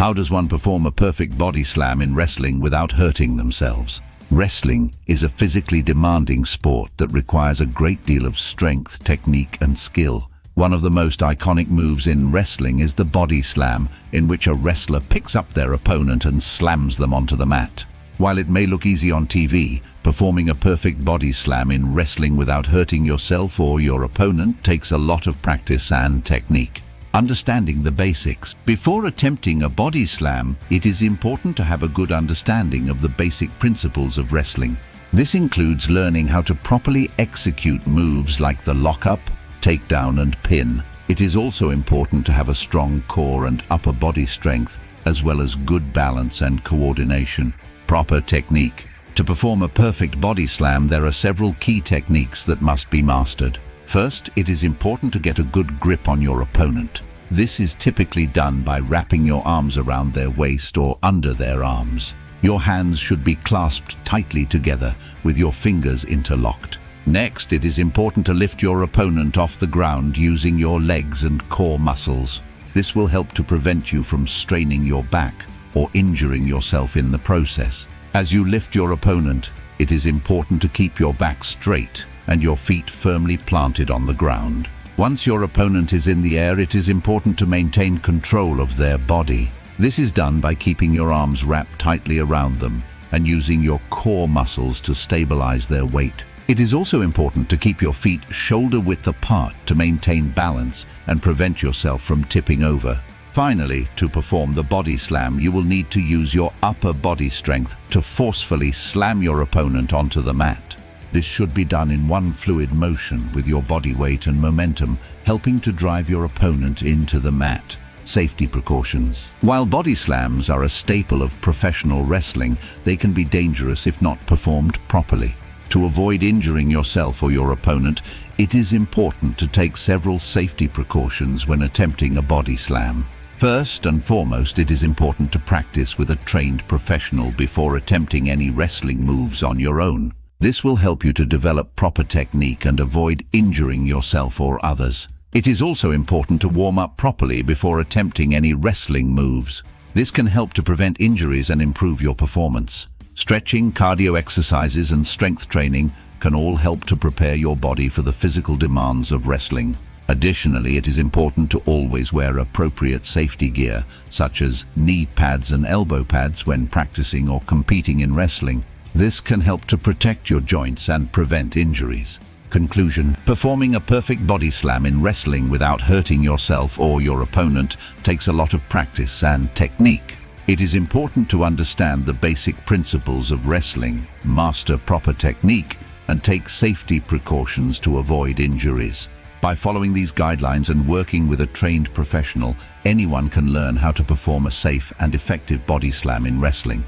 How does one perform a perfect body slam in wrestling without hurting themselves? Wrestling is a physically demanding sport that requires a great deal of strength, technique, and skill. One of the most iconic moves in wrestling is the body slam, in which a wrestler picks up their opponent and slams them onto the mat. While it may look easy on TV, performing a perfect body slam in wrestling without hurting yourself or your opponent takes a lot of practice and technique. Understanding the basics. Before attempting a body slam, it is important to have a good understanding of the basic principles of wrestling. This includes learning how to properly execute moves like the lockup, takedown, and pin. It is also important to have a strong core and upper body strength, as well as good balance and coordination. Proper technique. To perform a perfect body slam, there are several key techniques that must be mastered. First, it is important to get a good grip on your opponent. This is typically done by wrapping your arms around their waist or under their arms. Your hands should be clasped tightly together with your fingers interlocked. Next, it is important to lift your opponent off the ground using your legs and core muscles. This will help to prevent you from straining your back or injuring yourself in the process. As you lift your opponent, it is important to keep your back straight and your feet firmly planted on the ground. Once your opponent is in the air, it is important to maintain control of their body. This is done by keeping your arms wrapped tightly around them and using your core muscles to stabilize their weight. It is also important to keep your feet shoulder-width apart to maintain balance and prevent yourself from tipping over. Finally, to perform the body slam, you will need to use your upper body strength to forcefully slam your opponent onto the mat. This should be done in one fluid motion with your body weight and momentum, helping to drive your opponent into the mat. Safety precautions. While body slams are a staple of professional wrestling, they can be dangerous if not performed properly. To avoid injuring yourself or your opponent, it is important to take several safety precautions when attempting a body slam. First and foremost, it is important to practice with a trained professional before attempting any wrestling moves on your own. This will help you to develop proper technique and avoid injuring yourself or others. It is also important to warm up properly before attempting any wrestling moves. This can help to prevent injuries and improve your performance. Stretching, cardio exercises, and strength training can all help to prepare your body for the physical demands of wrestling. Additionally, it is important to always wear appropriate safety gear, such as knee pads and elbow pads when practicing or competing in wrestling. This can help to protect your joints and prevent injuries. Conclusion. Performing a perfect body slam in wrestling without hurting yourself or your opponent takes a lot of practice and technique. It is important to understand the basic principles of wrestling, master proper technique, and take safety precautions to avoid injuries. By following these guidelines and working with a trained professional, anyone can learn how to perform a safe and effective body slam in wrestling.